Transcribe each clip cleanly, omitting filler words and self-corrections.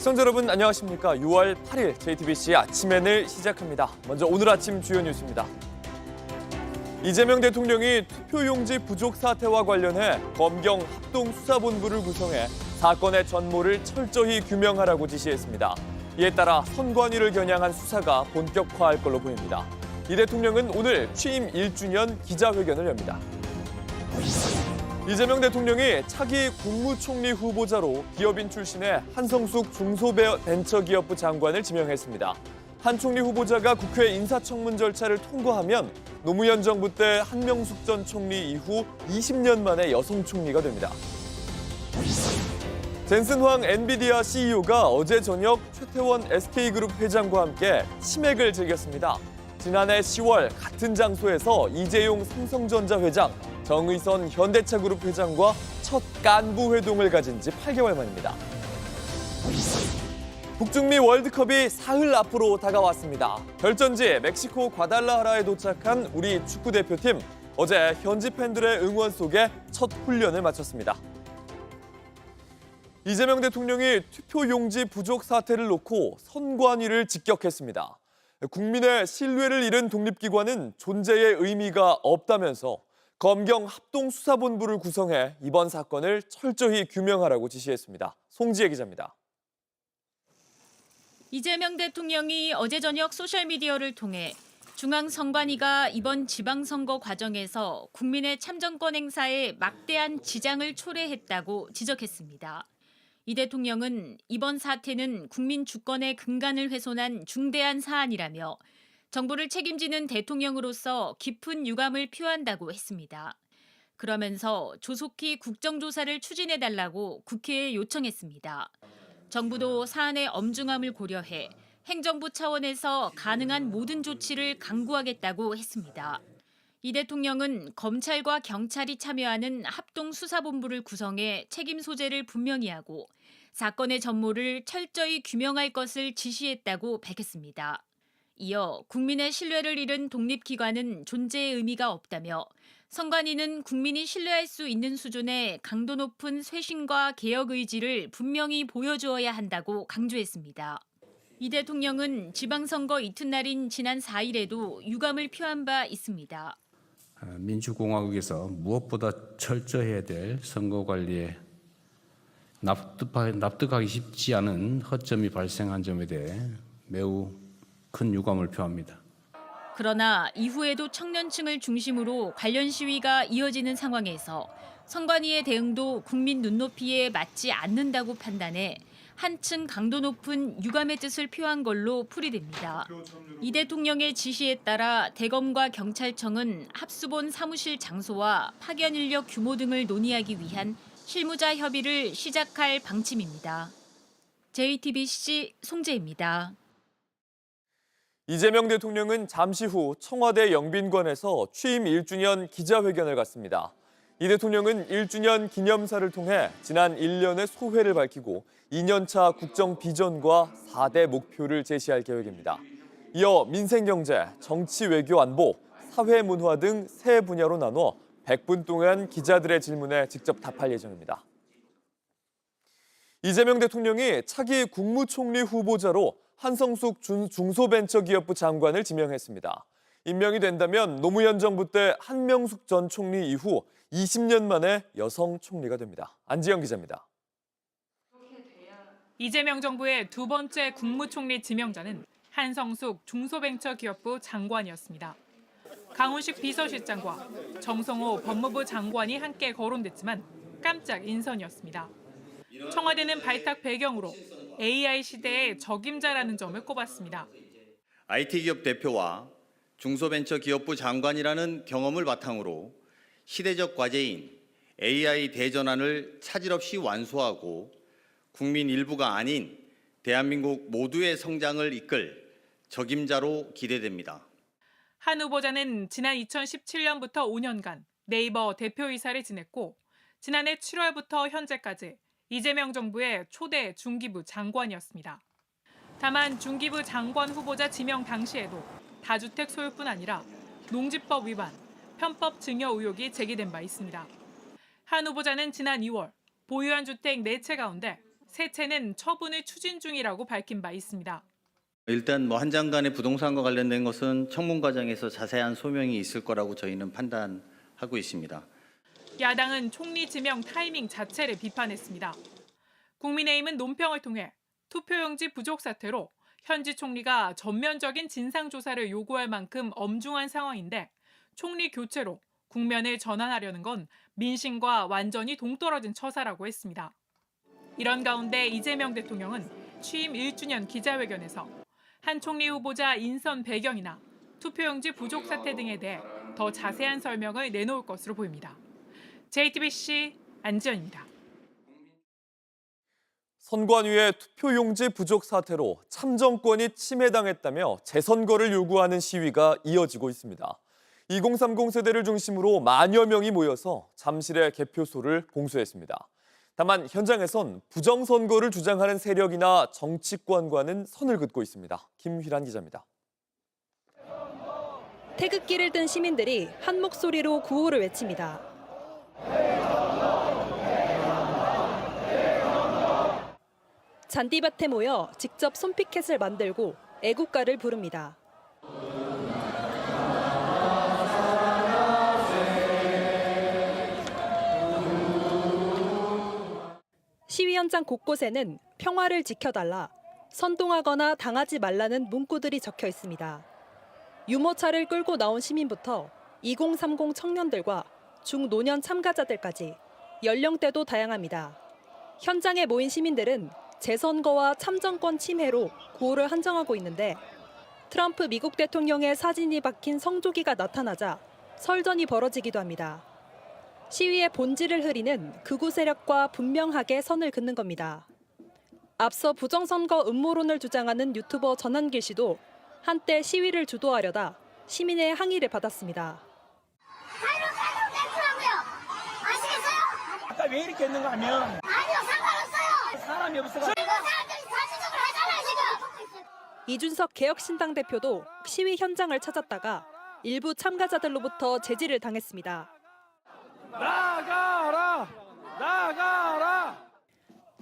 시청자 여러분 안녕하십니까. 6월 8일 JTBC 아침엔을 시작합니다. 먼저 오늘 아침 주요 뉴스입니다. 이재명 대통령이 투표용지 부족 사태와 관련해 검경 합동수사본부를 구성해 사건의 전모를 철저히 규명하라고 지시했습니다. 이에 따라 선관위를 겨냥한 수사가 본격화할 걸로 보입니다. 이 대통령은 오늘 취임 1주년 기자회견을 엽니다. 이재명 대통령이 차기 국무총리 후보자로 기업인 출신의 한성숙 중소벤처기업부 장관을 지명했습니다. 한 총리 후보자가 국회 인사청문 절차를 통과하면 노무현 정부 때 한명숙 전 총리 이후 20년 만에 여성 총리가 됩니다. 젠슨 황 엔비디아 CEO가 어제 저녁 최태원 SK그룹 회장과 함께 치맥을 즐겼습니다. 지난해 10월 같은 장소에서 이재용 삼성전자 회장, 정의선 현대차그룹 회장과 첫 간부 회동을 가진 지 8개월 만입니다. 북중미 월드컵이 사흘 앞으로 다가왔습니다. 결전지 멕시코 과달라하라에 도착한 우리 축구대표팀, 어제 현지 팬들의 응원 속에 첫 훈련을 마쳤습니다. 이재명 대통령이 투표용지 부족 사태를 놓고 선관위를 직격했습니다. 국민의 신뢰를 잃은 독립기관은 존재의 의미가 없다면서 검경 합동수사본부를 구성해 이번 사건을 철저히 규명하라고 지시했습니다. 송지혜 기자입니다. 이재명 대통령이 어제 저녁 소셜미디어를 통해 중앙선관위가 이번 지방선거 과정에서 국민의 참정권 행사에 막대한 지장을 초래했다고 지적했습니다. 이 대통령은 이번 사태는 국민 주권의 근간을 훼손한 중대한 사안이라며 정부를 책임지는 대통령으로서 깊은 유감을 표한다고 했습니다. 그러면서 조속히 국정조사를 추진해달라고 국회에 요청했습니다. 정부도 사안의 엄중함을 고려해 행정부 차원에서 가능한 모든 조치를 강구하겠다고 했습니다. 이 대통령은 검찰과 경찰이 참여하는 합동수사본부를 구성해 책임 소재를 분명히 하고 사건의 전모를 철저히 규명할 것을 지시했다고 밝혔습니다. 이어 국민의 신뢰를 잃은 독립기관은 존재의 의미가 없다며 선관위는 국민이 신뢰할 수 있는 수준의 강도 높은 쇄신과 개혁 의지를 분명히 보여주어야 한다고 강조했습니다. 이 대통령은 지방선거 이튿날인 지난 4일에도 유감을 표한 바 있습니다. 민주공화국에서 무엇보다 철저해야 될 선거관리에 납득하기 쉽지 않은 허점이 발생한 점에 대해 매우 큰 유감을 표합니다. 그러나 이후에도 청년층을 중심으로 관련 시위가 이어지는 상황에서 선관위의 대응도 국민 눈높이에 맞지 않는다고 판단해 한층 강도 높은 유감의 뜻을 표한 걸로 풀이됩니다. 이 대통령의 지시에 따라 대검과 경찰청은 합수본 사무실 장소와 파견 인력 규모 등을 논의하기 위한 실무자 협의를 시작할 방침입니다. JTBC 송재입니다. 이재명 대통령은 잠시 후 청와대 영빈관에서 취임 1주년 기자회견을 갖습니다. 이 대통령은 1주년 기념사를 통해 지난 1년의 소회를 밝히고 2년차 국정 비전과 4대 목표를 제시할 계획입니다. 이어 민생 경제, 정치 외교 안보, 사회 문화 등 세 분야로 나눠 100분 동안 기자들의 질문에 직접 답할 예정입니다. 이재명 대통령이 차기 국무총리 후보자로 한성숙 중소벤처기업부 장관을 지명했습니다. 임명이 된다면 노무현 정부 때 한명숙 전 총리 이후 20년 만에 여성 총리가 됩니다. 안지영 기자입니다. 이재명 정부의 두 번째 국무총리 지명자는 한성숙 중소벤처기업부 장관이었습니다. 강훈식 비서실장과 정성호 법무부 장관이 함께 거론됐지만 깜짝 인선이었습니다. 청와대는 발탁 배경으로 AI 시대의 적임자라는 점을 꼽았습니다. IT기업 대표와 중소벤처기업부 장관이라는 경험을 바탕으로 시대적 과제인 AI 대전환을 차질 없이 완수하고 국민 일부가 아닌 대한민국 모두의 성장을 이끌 적임자로 기대됩니다. 한 후보자는 지난 2017년부터 5년간 네이버 대표이사를 지냈고 지난해 7월부터 현재까지 이재명 정부의 초대 중기부 장관이었습니다. 다만 중기부 장관 후보자 지명 당시에도 다주택 소유뿐 아니라 농지법 위반, 편법 증여 의혹이 제기된 바 있습니다. 한 후보자는 지난 2월 보유한 주택 4채 가운데 세 채는 처분을 추진 중이라고 밝힌 바 있습니다. 일단 한 장관의 부동산과 관련된 것은 청문 과정에서 자세한 소명이 있을 거라고 저희는 판단하고 있습니다. 야당은 총리 지명 타이밍 자체를 비판했습니다. 국민의힘은 논평을 통해 투표용지 부족 사태로 현지 총리가 전면적인 진상조사를 요구할 만큼 엄중한 상황인데 총리 교체로 국면을 전환하려는 건 민심과 완전히 동떨어진 처사라고 했습니다. 이런 가운데 이재명 대통령은 취임 1주년 기자회견에서 한 총리 후보자 인선 배경이나 투표용지 부족 사태 등에 대해 더 자세한 설명을 내놓을 것으로 보입니다. JTBC 안지연입니다. 선관위의 투표용지 부족 사태로 참정권이 침해당했다며 재선거를 요구하는 시위가 이어지고 있습니다. 2030 세대를 중심으로 만여 명이 모여서 잠실의 개표소를 봉쇄했습니다. 다만 현장에선 부정선거를 주장하는 세력이나 정치권과는 선을 긋고 있습니다. 김휘란 기자입니다. 태극기를 든 시민들이 한 목소리로 구호를 외칩니다. 잔디밭에 모여 직접 손피켓을 만들고 애국가를 부릅니다. 시위 현장 곳곳에는 평화를 지켜달라, 선동하거나 당하지 말라는 문구들이 적혀 있습니다. 유모차를 끌고 나온 시민부터 2030 청년들과 중노년 참가자들까지 연령대도 다양합니다. 현장에 모인 시민들은 재선거와 참정권 침해로 구호를 한정하고 있는데 트럼프 미국 대통령의 사진이 박힌 성조기가 나타나자 설전이 벌어지기도 합니다. 시위의 본질을 흐리는 극우 세력과 분명하게 선을 긋는 겁니다. 앞서 부정선거 음모론을 주장하는 유튜버 전한길 씨도 한때 시위를 주도하려다 시민의 항의를 받았습니다. 아까 왜 이렇게 했는가 하면 아니요, 상관없어요. 사람이 없어서 이거 사람들이 사실적으로 하잖아요, 지금. 이준석 개혁신당 대표도 시위 현장을 찾았다가 일부 참가자들로부터 제지를 당했습니다. 나가라! 나가라!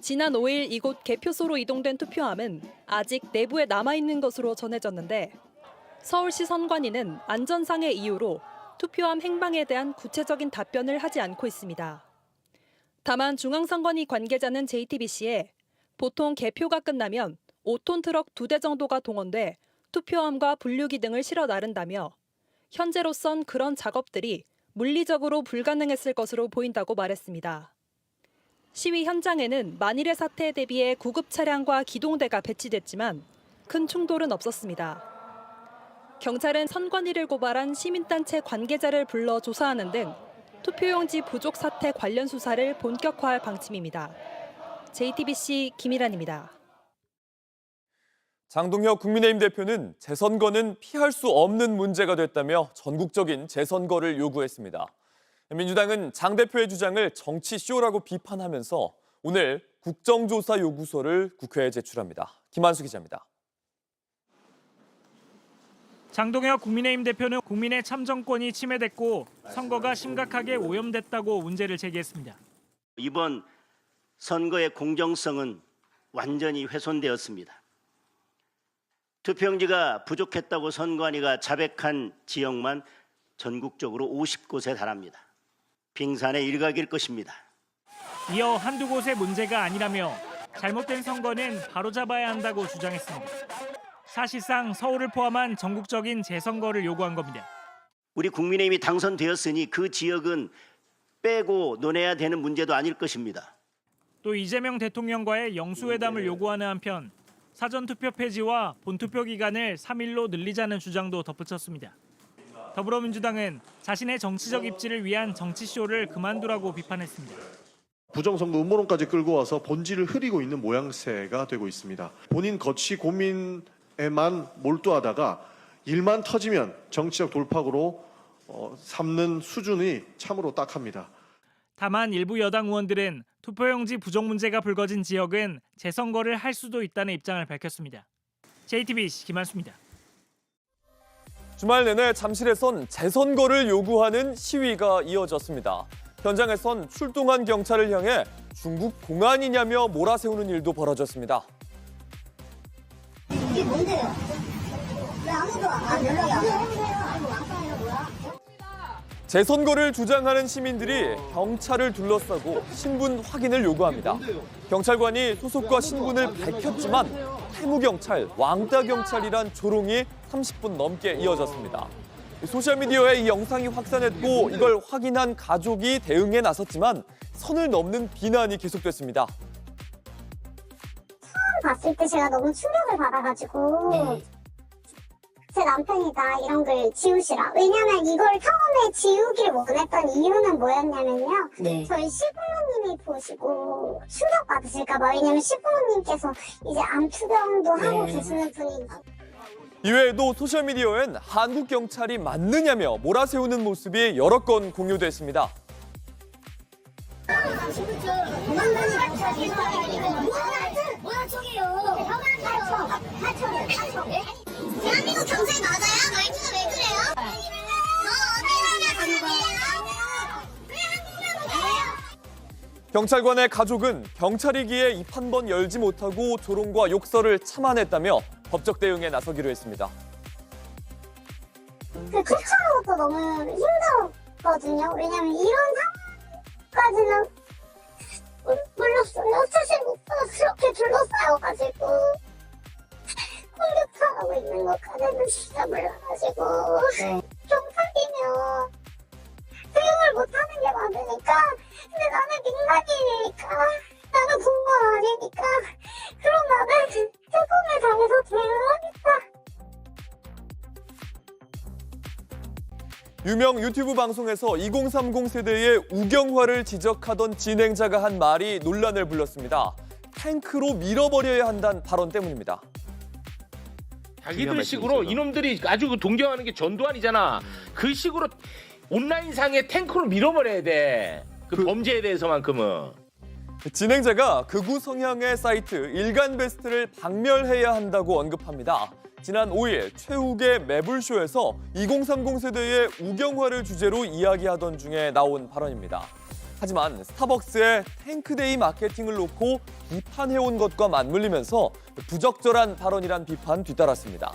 지난 5일 이곳 개표소로 이동된 투표함은 아직 내부에 남아있는 것으로 전해졌는데 서울시 선관위는 안전상의 이유로 투표함 행방에 대한 구체적인 답변을 하지 않고 있습니다. 다만 중앙선관위 관계자는 JTBC에 보통 개표가 끝나면 5톤 트럭 2대 정도가 동원돼 투표함과 분류기 등을 실어 나른다며 현재로선 그런 작업들이 물리적으로 불가능했을 것으로 보인다고 말했습니다. 시위 현장에는 만일의 사태에 대비해 구급 차량과 기동대가 배치됐지만 큰 충돌은 없었습니다. 경찰은 선관위를 고발한 시민단체 관계자를 불러 조사하는 등 투표용지 부족 사태 관련 수사를 본격화할 방침입니다. JTBC 김일환입니다. 장동혁 국민의힘 대표는 재선거는 피할 수 없는 문제가 됐다며 전국적인 재선거를 요구했습니다. 민주당은 장 대표의 주장을 정치쇼라고 비판하면서 오늘 국정조사 요구서를 국회에 제출합니다. 김한수 기자입니다. 장동혁 국민의힘 대표는 국민의 참정권이 침해됐고 선거가 심각하게 오염됐다고 문제를 제기했습니다. 이번 선거의 공정성은 완전히 훼손되었습니다. 투표용지가 부족했다고 선관위가 자백한 지역만 전국적으로 50곳에 달합니다. 빙산의 일각일 것입니다. 이어 한두 곳의 문제가 아니라며 잘못된 선거는 바로잡아야 한다고 주장했습니다. 사실상 서울을 포함한 전국적인 재선거를 요구한 겁니다. 우리 국민의힘이 당선되었으니 그 지역은 빼고 논해야 되는 문제도 아닐 것입니다. 또 이재명 대통령과의 영수회담을 요구하는 한편 사전투표 폐지와 본투표 기간을 3일로 늘리자는 주장도 덧붙였습니다. 더불어민주당은 자신의 정치적 입지를 위한 정치쇼를 그만두라고 비판했습니다. 부정선거 음모론까지 끌고 와서 본질을 흐리고 있는 모양새가 되고 있습니다. 본인 거취 고민에만 몰두하다가 일만 터지면 정치적 돌파구로 삼는 수준이 참으로 딱합니다. 다만 일부 여당 의원들은 투표용지 부족 문제가 불거진 지역은 재선거를 할 수도 있다는 입장을 밝혔습니다. JTBC 김한수입니다. 주말 내내 잠실에선 재선거를 요구하는 시위가 이어졌습니다. 현장에선 출동한 경찰을 향해 중국 공안이냐며 몰아세우는 일도 벌어졌습니다. 이게 뭔데요? 왜 아무도 연락이 안 해요? 재선거를 주장하는 시민들이 경찰을 둘러싸고 신분 확인을 요구합니다. 경찰관이 소속과 신분을 밝혔지만 태무경찰, 왕따경찰이란 조롱이 30분 넘게 이어졌습니다. 소셜미디어에 이 영상이 확산했고 이걸 확인한 가족이 대응에 나섰지만 선을 넘는 비난이 계속됐습니다. 처음 봤을 때 제가 너무 충격을 받아가지고 제 남편이다 이런 걸 지우시라. 왜냐면 이걸 처음에 지우기를 원했던 이유는 뭐였냐면요. 저희 시부모님이 보시고 충격받으실까봐. 왜냐면 시부모님께서 이제 암투병도 하고 계시는 분이니까. 이외에도 소셜미디어엔 한국 경찰이 맞느냐며 몰아세우는 모습이 여러 건 공유됐습니다. 대한민국 경찰 맞아요? 말투가 왜 그래요? 저 어디 가면 왜 한국말로 나와요? 경찰관의 가족은 경찰이기에 입 한 번 열지 못하고 조롱과 욕설을 참아냈다며 법적 대응에 나서기로 했습니다. 쫓아오는 것도 너무 힘들었거든요. 왜냐면 이런 상황까지는 몰랐어요. 사실 그렇게 둘러싸여가지고 공격하고 있는 것까지는 진짜 몰라가지고 경찰이면 대응을 못하는 게 맞으니까. 근데 나는 민간인이니까 나는 군건 아니니까 그럼 나는 특공을 당해서 대응하겠다. 유명 유튜브 방송에서 2030 세대의 우경화를 지적하던 진행자가 한 말이 논란을 불렀습니다. 탱크로 밀어버려야 한다는 발언 때문입니다. 자기들 식으로 이놈들이 아주 동경하는 게 전두환이잖아. 그 식으로 온라인상에 탱크로 밀어버려야 돼. 그 범죄에 대해서만큼은. 진행자가 극우 성향의 사이트 일간베스트를 박멸해야 한다고 언급합니다. 지난 5일 최욱의 매불쇼에서 2030 세대의 우경화를 주제로 이야기하던 중에 나온 발언입니다. 하지만 스타벅스의 탱크데이 마케팅을 놓고 비판해온 것과 맞물리면서 부적절한 발언이란 비판 뒤따랐습니다.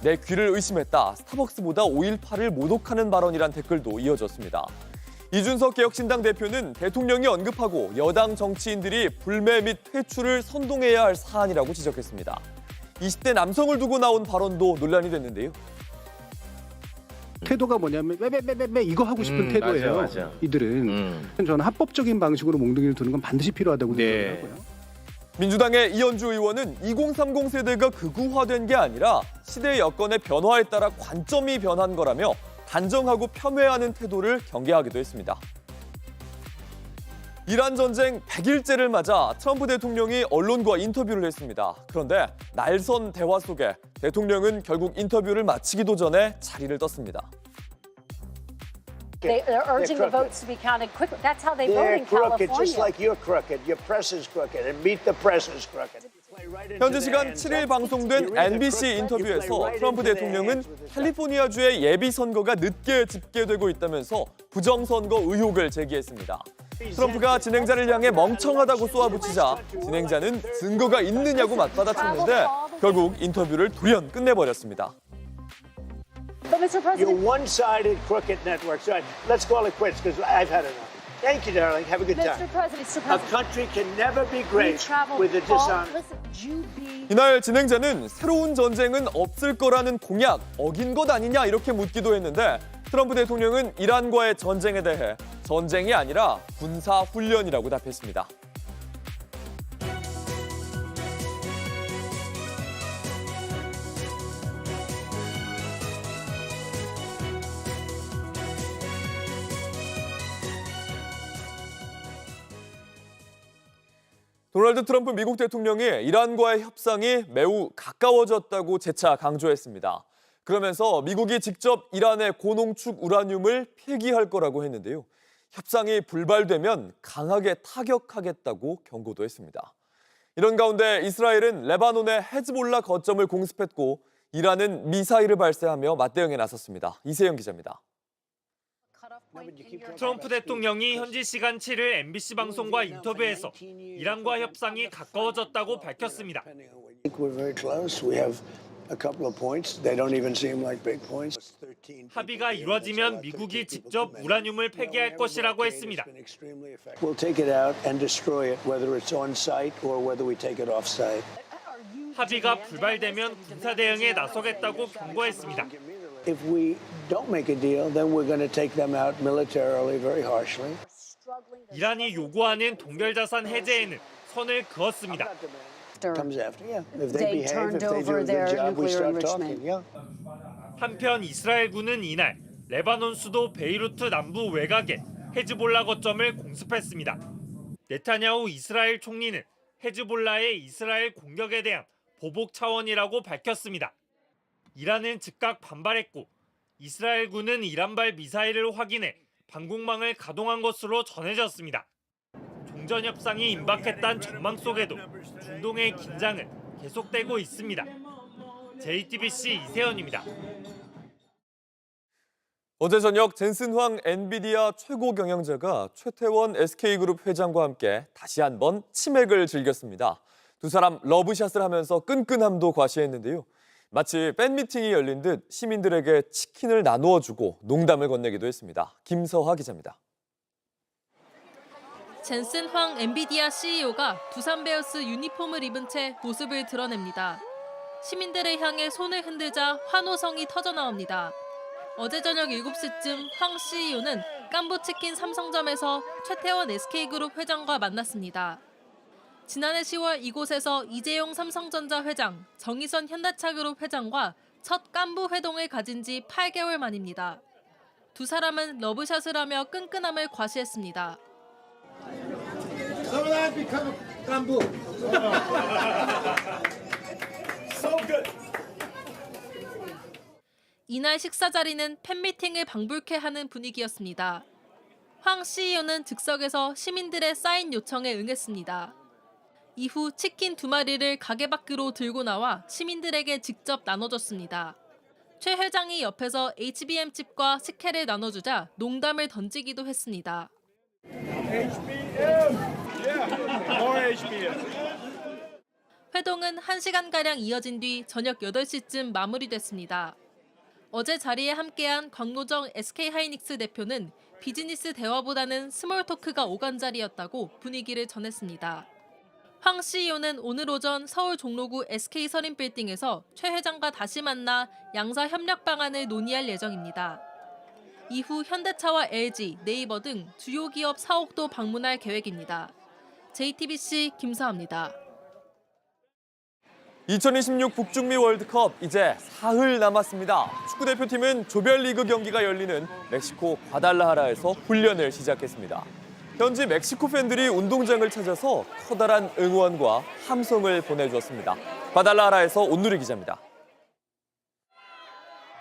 내 귀를 의심했다. 스타벅스보다 5.18을 모독하는 발언이란 댓글도 이어졌습니다. 이준석 개혁신당 대표는 대통령이 언급하고 여당 정치인들이 불매 및 퇴출을 선동해야 할 사안이라고 지적했습니다. 20대 남성을 두고 나온 발언도 논란이 됐는데요. 태도가 뭐냐면 매 이거 하고 싶은 태도예요. 맞아. 이들은 저는 합법적인 방식으로 몽둥이를 두는 건 반드시 필요하다고 생각하고요. 민주당의 이현주 의원은 2030 세대가 극우화된 게 아니라 시대 여건의 변화에 따라 관점이 변한 거라며 단정하고 폄훼하는 태도를 경계하기도 했습니다. 이란 전쟁 100일째를 맞아 트럼프 대통령이 언론과 인터뷰를 했습니다. 그런데 날선 대화 속에 대통령은 결국 인터뷰를 마치기도 전에 자리를 떴습니다. They're urging the votes to be counted quickly. That's how they vote in California. Just like you're crooked. Your press is crooked, and meet the press is crooked. 현지 시간 7일 방송된 MBC 인터뷰에서 트럼프 대통령은 캘리포니아주의 예비선거가 늦게 집계되고 있다면서 부정선거 의혹을 제기했습니다. 트럼프가 진행자를 향해 멍청하다고 쏘아붙이자 진행자는 증거가 있느냐고 맞받아쳤는데 결국 인터뷰를 돌연 끝내버렸습니다. You're one-sided crooked network. So let's call it quits because I've had enough. Thank you, darling. Have a good time. A country can never be great with a dishonest. 이날 진행자는 새로운 전쟁은 없을 거라는 공약 어긴 것 아니냐 이렇게 묻기도 했는데 트럼프 대통령은 이란과의 전쟁에 대해 전쟁이 아니라 군사훈련이라고 답했습니다. 도널드 트럼프 미국 대통령이 이란과의 협상이 매우 가까워졌다고 재차 강조했습니다. 그러면서 미국이 직접 이란의 고농축 우라늄을 폐기할 거라고 했는데요. 협상이 불발되면 강하게 타격하겠다고 경고도 했습니다. 이런 가운데 이스라엘은 레바논의 헤즈볼라 거점을 공습했고 이란은 미사일을 발사하며 맞대응에 나섰습니다. 이세영 기자입니다. 트럼프 대통령이 현지 시간 7일 MBC 방송과 인터뷰에서 이란과 협상이 가까워졌다고 밝혔습니다. 합의가 이루어지면 미국이 직접 우라늄을 폐기할 것이라고 했습니다. 합의가 불발되면 군사 대응에 나서겠다고 경고했습니다. 이란이 요구하는 동결자산 해제에는 선을 그었습니다. 한편 이스라엘군은 이날 레바논 수도 베이루트 남부 외곽에 헤즈볼라 거점을 공습했습니다. 네타냐후 이스라엘 총리는 헤즈볼라의 이스라엘 공격에 대한 보복 차원이라고 밝혔습니다. 이란은 즉각 반발했고 이스라엘군은 이란발 미사일을 확인해 방공망을 가동한 것으로 전해졌습니다. 종전 협상이 임박했다는 전망 속에도 중동의 긴장은 계속되고 있습니다. JTBC 이세현입니다. 어제 저녁 젠슨 황 엔비디아 최고 경영자가 최태원 SK그룹 회장과 함께 다시 한번 치맥을 즐겼습니다. 두 사람 러브샷을 하면서 끈끈함도 과시했는데요. 마치 팬미팅이 열린 듯 시민들에게 치킨을 나누어 주고 농담을 건네기도 했습니다. 김서하 기자입니다. 젠슨 황 엔비디아 CEO가 두산 베어스 유니폼을 입은 채 모습을 드러냅니다. 시민들을 향해 손을 흔들자 환호성이 터져나옵니다. 어제 저녁 7시쯤 황 CEO는 깐부치킨 삼성점에서 최태원 SK그룹 회장과 만났습니다. 지난해 10월 이곳에서 이재용 삼성전자 회장, 정의선 현대차그룹 회장과 첫 깐부 회동을 가진 지 8개월 만입니다. 두 사람은 러브샷을 하며 끈끈함을 과시했습니다. 이날 식사 자리는 팬미팅을 방불케 하는 분위기였습니다. 황 CEO는 즉석에서 시민들의 사인 요청에 응했습니다. 이후 치킨 2마리를 가게 밖으로 들고 나와 시민들에게 직접 나눠줬습니다. 최 회장이 옆에서 HBM칩과 식혜를 나눠주자 농담을 던지기도 했습니다. 회동은 1시간가량 이어진 뒤 저녁 8시쯤 마무리됐습니다. 어제 자리에 함께한 광노정 SK하이닉스 대표는 비즈니스 대화보다는 스몰 토크가 오간 자리였다고 분위기를 전했습니다. 황 CEO는 오늘 오전 서울 종로구 SK 서린빌딩에서 최 회장과 다시 만나 양사 협력 방안을 논의할 예정입니다. 이후 현대차와 LG, 네이버 등 주요 기업 사옥도 방문할 계획입니다. JTBC 김서아입니다. 2026 북중미 월드컵 이제 사흘 남았습니다. 축구대표팀은 조별리그 경기가 열리는 멕시코 과달라하라에서 훈련을 시작했습니다. 현지 멕시코 팬들이 운동장을 찾아서 커다란 응원과 함성을 보내주었습니다. 과달라하라에서 온누리 기자입니다.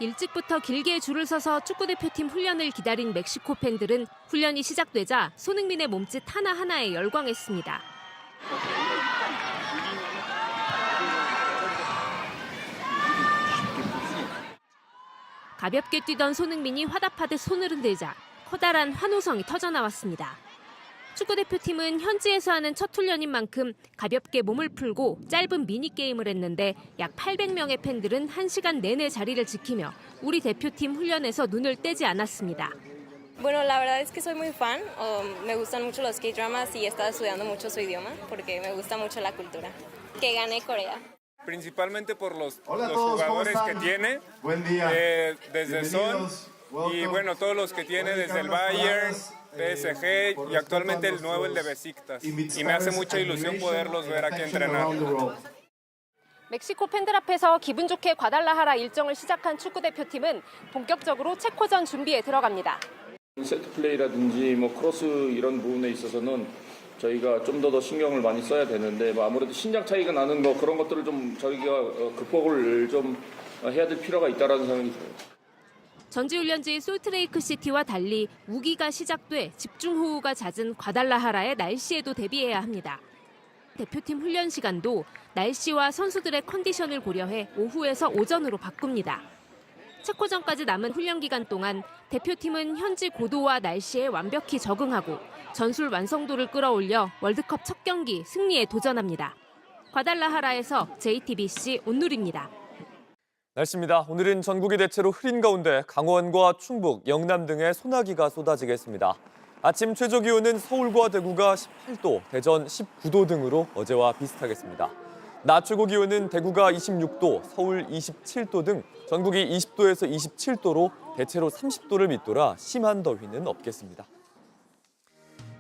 일찍부터 길게 줄을 서서 축구대표팀 훈련을 기다린 멕시코 팬들은 훈련이 시작되자 손흥민의 몸짓 하나하나에 열광했습니다. 가볍게 뛰던 손흥민이 화답하듯 손을 흔들자 커다란 환호성이 터져나왔습니다. 축구대표팀은 현지에서 하는 첫 훈련인 만큼 가볍게 몸을 풀고 짧은 미니게임을 했는데 약 800명의 팬들은 1시간 내내 자리를 지키며 우리 대표팀 훈련에서 눈을 떼지 않았습니다. Bueno, la verdad es que soy muy fan. Me gustan mucho los K-dramas y he estado estudiando mucho su idioma porque me gusta mucho la cultura. Que gane Corea. Principalmente por los jugadores que tiene, desde Son y bueno, todos los que tiene desde el Bayern, PSG y actualmente el nuevo, el de Besiktas. Y me hace mucha ilusión poderlos ver aquí entrenar. 멕시코 팬들 앞에서 기분 좋게 과달라하라 일정을 시작한 축구대표팀은 본격적으로 체코전 준비에 들어갑니다. 세트 플레이라든지 크로스 이런 부분에 있어서는 저희가 좀 더 신경을 많이 써야 되는데 아무래도 신장 차이가 나는 그런 것들을 좀 저희가 극복을 좀 해야 될 필요가 있다라는 생각이 들어요. 전지훈련지 솔트레이크 시티와 달리 우기가 시작돼 집중호우가 잦은 과달라하라의 날씨에도 대비해야 합니다. 대표팀 훈련 시간도 날씨와 선수들의 컨디션을 고려해 오후에서 오전으로 바꿉니다. 체코전까지 남은 훈련 기간 동안 대표팀은 현지 고도와 날씨에 완벽히 적응하고 전술 완성도를 끌어올려 월드컵 첫 경기 승리에 도전합니다. 과달라하라에서 JTBC 온누리입니다. 날씨입니다. 오늘은 전국이 대체로 흐린 가운데 강원과 충북, 영남 등에 소나기가 쏟아지겠습니다. 아침 최저 기온은 서울과 대구가 18도, 대전 19도 등으로 어제와 비슷하겠습니다. 낮 최고 기온은 대구가 26도, 서울 27도 등 전국이 20도에서 27도로 대체로 30도를 밑돌아 심한 더위는 없겠습니다.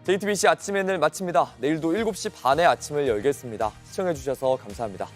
JTBC 아침엔을 마칩니다. 내일도 7시 반에 아침을 열겠습니다. 시청해주셔서 감사합니다.